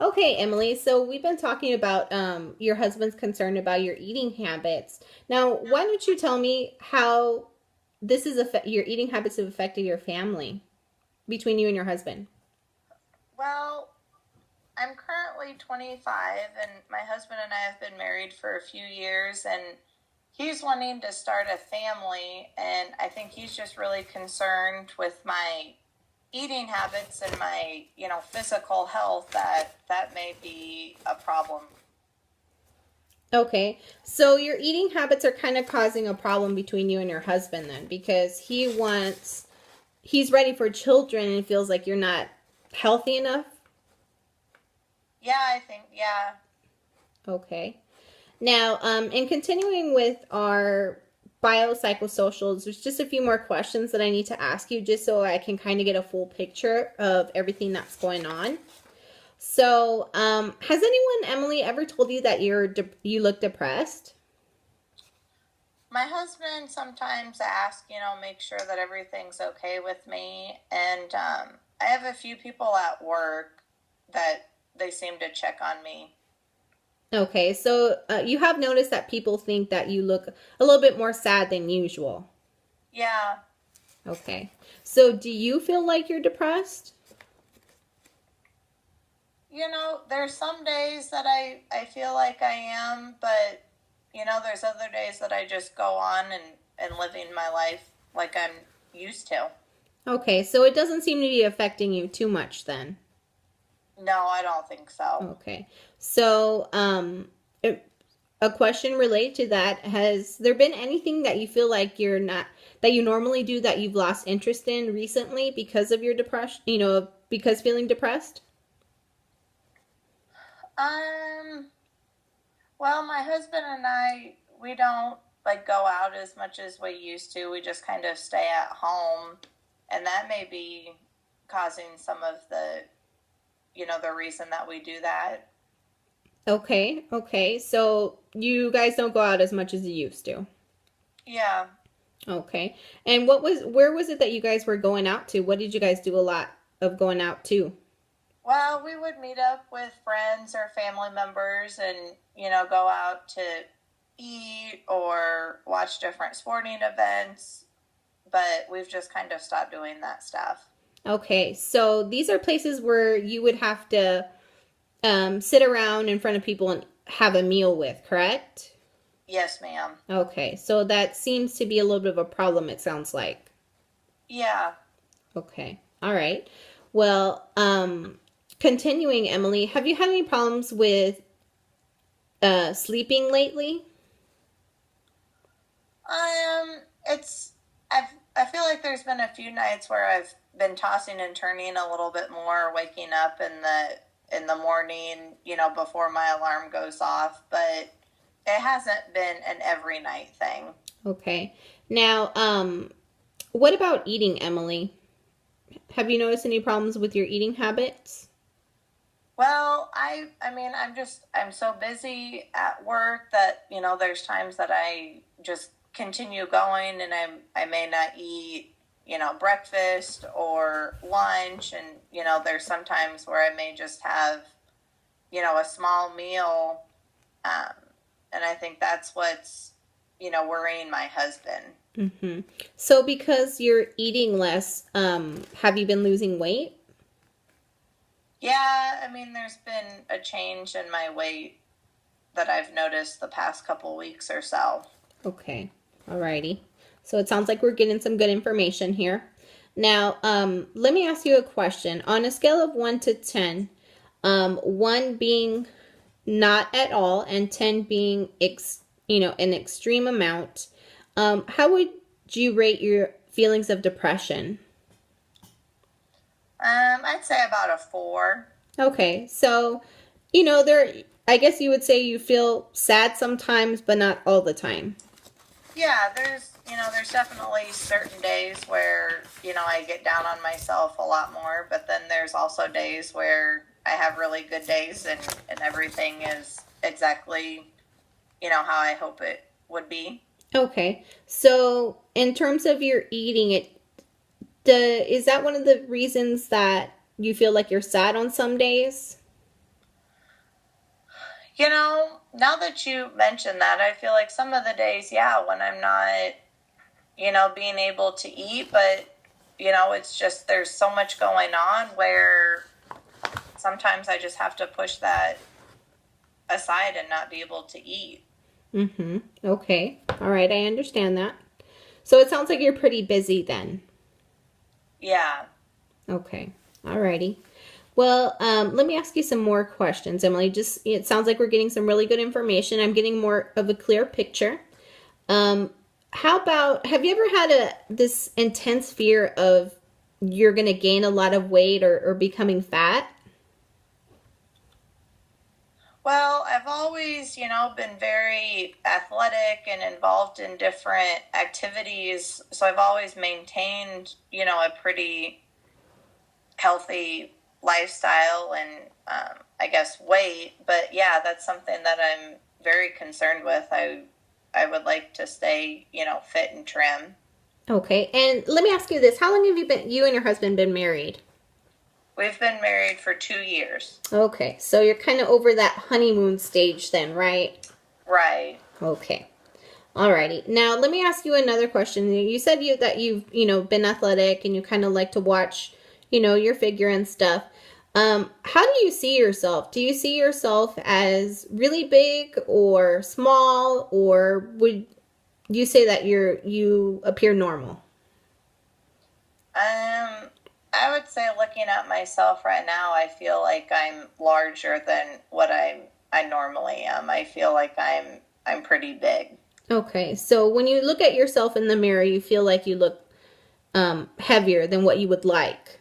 Okay, Emily. So we've been talking about your husband's concern about your eating habits. Now, why don't you tell me how your eating habits have affected your family between you and your husband? Well, I'm currently 25, and my husband and I have been married for a few years, and he's wanting to start a family, and I think he's just really concerned with my eating habits and my, physical health that may be a problem. Okay, so your eating habits are kind of causing a problem between you and your husband then, because he's ready for children and feels like you're not healthy enough. Yeah, I think, yeah. Okay. Now, in continuing with our biopsychosocials, there's just a few more questions that I need to ask you just so I can kind of get a full picture of everything that's going on. So, has anyone, Emily, ever told you that you look depressed? My husband sometimes asks, make sure that everything's okay with me. And I have a few people at work that they seem to check on me. Okay, so you have noticed that people think that you look a little bit more sad than usual. Yeah, Okay, so do you feel like you're depressed? there's some days that I feel like I am, but, there's other days that I just go on and living my life like I'm used to. Okay, so it doesn't seem to be affecting you too much then. No, I don't think so. Okay. So, a question related to that, has there been anything that you feel like you're not that you normally do that you've lost interest in recently because of your depression, because feeling depressed? Um, well, my husband and we don't like go out as much as we used to. We just kind of stay at home, and that may be causing some of the reason that we do that. Okay. Okay. So, you guys don't go out as much as you used to. Yeah. Okay. And where was it that you guys were going out to? What did you guys do a lot of going out to? Well, we would meet up with friends or family members and, go out to eat or watch different sporting events, but we've just kind of stopped doing that stuff. Okay. So, these are places where you would have to sit around in front of people and have a meal with, correct? Yes, ma'am. Okay, so that seems to be a little bit of a problem, it sounds like. Yeah. Okay, all right. Well, continuing, Emily, have you had any problems with sleeping lately? It's I feel like there's been a few nights where I've been tossing and turning a little bit more, waking up in the morning, before my alarm goes off, but it hasn't been an every night thing. Okay. Now, what about eating, Emily? Have you noticed any problems with your eating habits? Well, I mean, I'm so busy at work that, there's times that I just continue going and I may not eat, breakfast or lunch, and there's sometimes where I may just have, a small meal, um, and I think that's what's, worrying my husband. Mm-hmm. So, because you're eating less, have you been losing weight? Yeah, I mean, there's been a change in my weight that I've noticed the past couple weeks or so. Okay. Alrighty. So it sounds like we're getting some good information here. Now, let me ask you a question. On a scale of 1 to 10, 1 being not at all and 10 being, an extreme amount, how would you rate your feelings of depression? I'd say about a 4. Okay. So, I guess you would say you feel sad sometimes, but not all the time. Yeah, there's definitely certain days where, I get down on myself a lot more, but then there's also days where I have really good days and everything is exactly, how I hope it would be. Okay. So, in terms of your eating, is that one of the reasons that you feel like you're sad on some days? Now that you mention that, I feel like some of the days, yeah, when I'm not, being able to eat, but, it's just there's so much going on where sometimes I just have to push that aside and not be able to eat. Mm-hmm. Okay. All right, I understand that. So it sounds like you're pretty busy then. Yeah. Okay. All righty. Well, let me ask you some more questions, Emily. Just it sounds like we're getting some really good information. I'm getting more of a clear picture. Um, how about have you ever had this intense fear of you're going to gain a lot of weight or becoming fat? Well, I've always, been very athletic and involved in different activities. So I've always maintained, a pretty healthy lifestyle and, I guess, weight. But yeah, that's something that I'm very concerned with. I would like to stay, fit and trim. Okay. And let me ask you this: how long have you and your husband been married? We've been married for 2 years. Okay, so you're kind of over that honeymoon stage then, right? Right. Okay. Alrighty. Now let me ask you another question. You said that you've been athletic and you kind of like to watch your figure and stuff. How do you see yourself? Do you see yourself as really big or small, or would you say that you appear normal? I would say looking at myself right now, I feel like I'm larger than what I normally am. I feel like I'm pretty big. Okay, so when you look at yourself in the mirror, you feel like you look heavier than what you would like.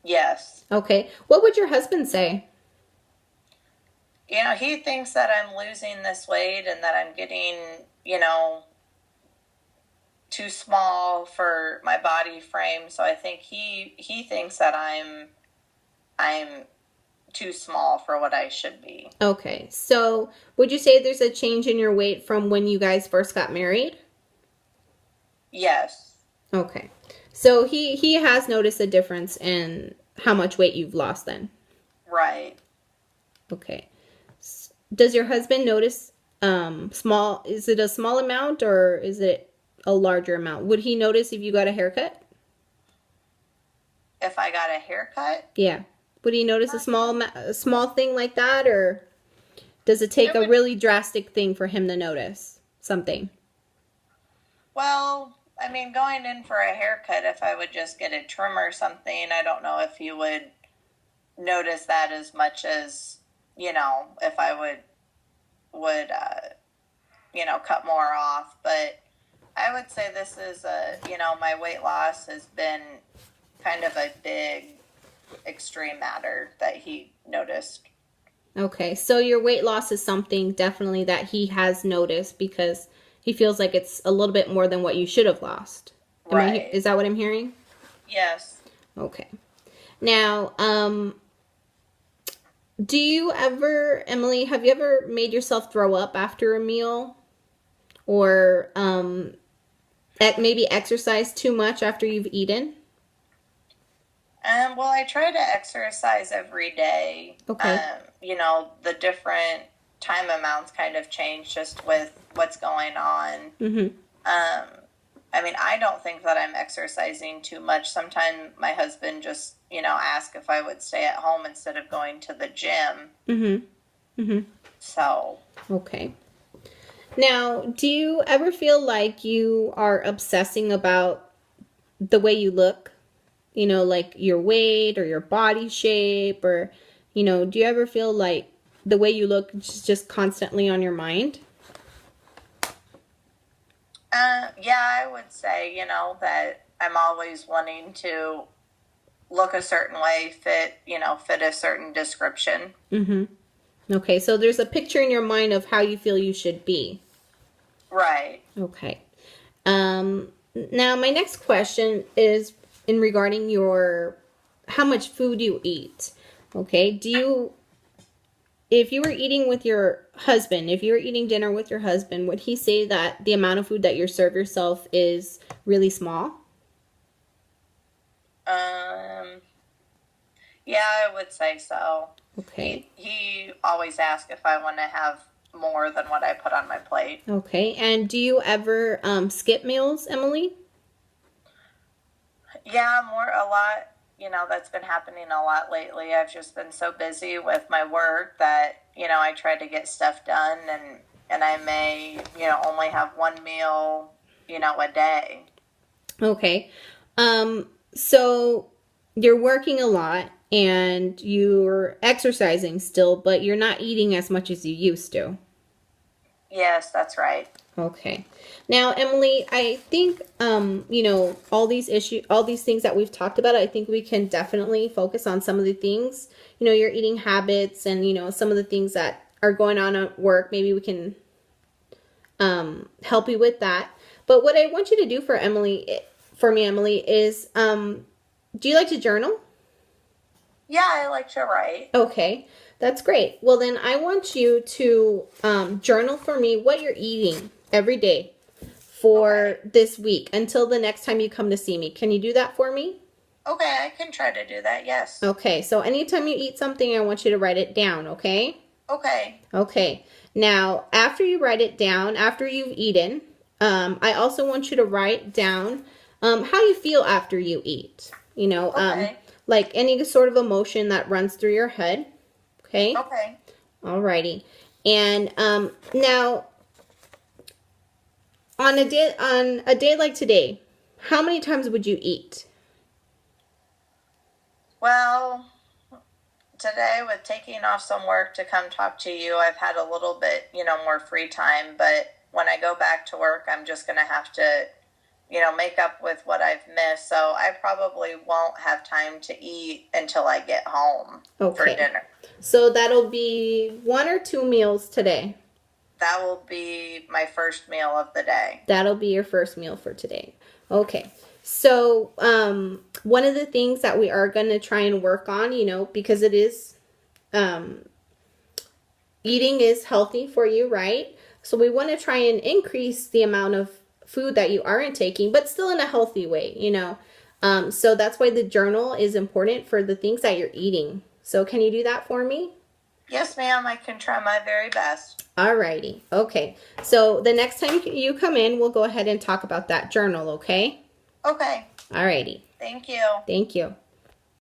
Yes. Okay, what would your husband say? He thinks that I'm losing this weight and that I'm getting, you know, too small for my body frame. So I think he thinks that I'm too small for what I should be. Okay, so would you say there's a change in your weight from when you guys first got married? Yes. Okay, so he has noticed a difference in how much weight you've lost then. Right. Okay, does your husband notice small? Is it a small amount or is it a larger amount? Would he notice if you got a haircut? If I got a haircut, Yeah. Would he notice a small thing like that, or does it take it a would. really drastic thing for him to notice something? Well, I mean, going in for a haircut, if I would just get a trim or something, I don't know if you would notice that as much as if I would cut more off. But I would say this is my weight loss has been kind of a big extreme matter that he noticed. Okay, so your weight loss is something definitely that he has noticed because he feels like it's a little bit more than what you should have lost. Right. Is that what I'm hearing? Yes. Okay. Now, do you ever, Emily, have you ever made yourself throw up after a meal? Or maybe exercise too much after you've eaten? Well, I try to exercise every day. Okay. The different time amounts kind of change just with what's going on. Mm-hmm. Um, I mean, I don't think that I'm exercising too much. Sometimes my husband just, ask if I would stay at home instead of going to the gym. Mm-hmm. Mm-hmm. So, Okay. Now, do you ever feel like you are obsessing about the way you look? Like your weight or your body shape, or, do you ever feel like the way you look is just constantly on your mind? yeah, I would say, that I'm always wanting to look a certain way, fit a certain description. Mm-hmm. Okay, so there's a picture in your mind of how you feel you should be. Right. Okay. Now my next question is in regarding your how much food you eat. Okay. If you were eating with your husband, if you were eating dinner with your husband, would he say that the amount of food that you serve yourself is really small? Um, yeah, I would say so. Okay. He always asks if I want to have more than what I put on my plate. Okay. And do you ever skip meals, Emily? Yeah, more a lot. That's been happening a lot lately. I've just been so busy with my work that, I try to get stuff done, and I may, only have one meal, a day. Okay. So you're working a lot and you're exercising still, but you're not eating as much as you used to. Yes, that's right. Okay. Now, Emily, I think all these all these things that we've talked about, I think we can definitely focus on some of the things, your eating habits and, some of the things that are going on at work. Maybe we can help you with that. But what I want you to do for me, Emily, is do you like to journal? Yeah, I like to write. Okay, that's great. Well, then I want you to journal for me what you're eating every day for this week until the next time you come to see me. Can you do that for me? Okay, I can try to do that, yes. Okay, so anytime you eat something, I want you to write it down, okay? Okay. Okay. Now, after you write it down, after you've eaten, I also want you to write down how you feel after you eat. Okay. Like any sort of emotion that runs through your head. Okay? Okay. Alrighty. And now, on a day like today, how many times would you eat? Well, today with taking off some work to come talk to you, I've had a little bit, more free time, but when I go back to work, I'm just going to have to, make up with what I've missed. So I probably won't have time to eat until I get home for dinner. So that'll be 1 or 2 meals today. That will be my first meal of the day. That'll be your first meal for today. Okay. So, one of the things that we are going to try and work on, because it is, eating is healthy for you, right? So we want to try and increase the amount of food that you are intaking, but still in a healthy way, So that's why the journal is important for the things that you're eating. So can you do that for me? Yes, ma'am. I can try my very best. Alrighty. Okay. So the next time you come in, we'll go ahead and talk about that journal, okay? Okay. Alrighty. Thank you. Thank you.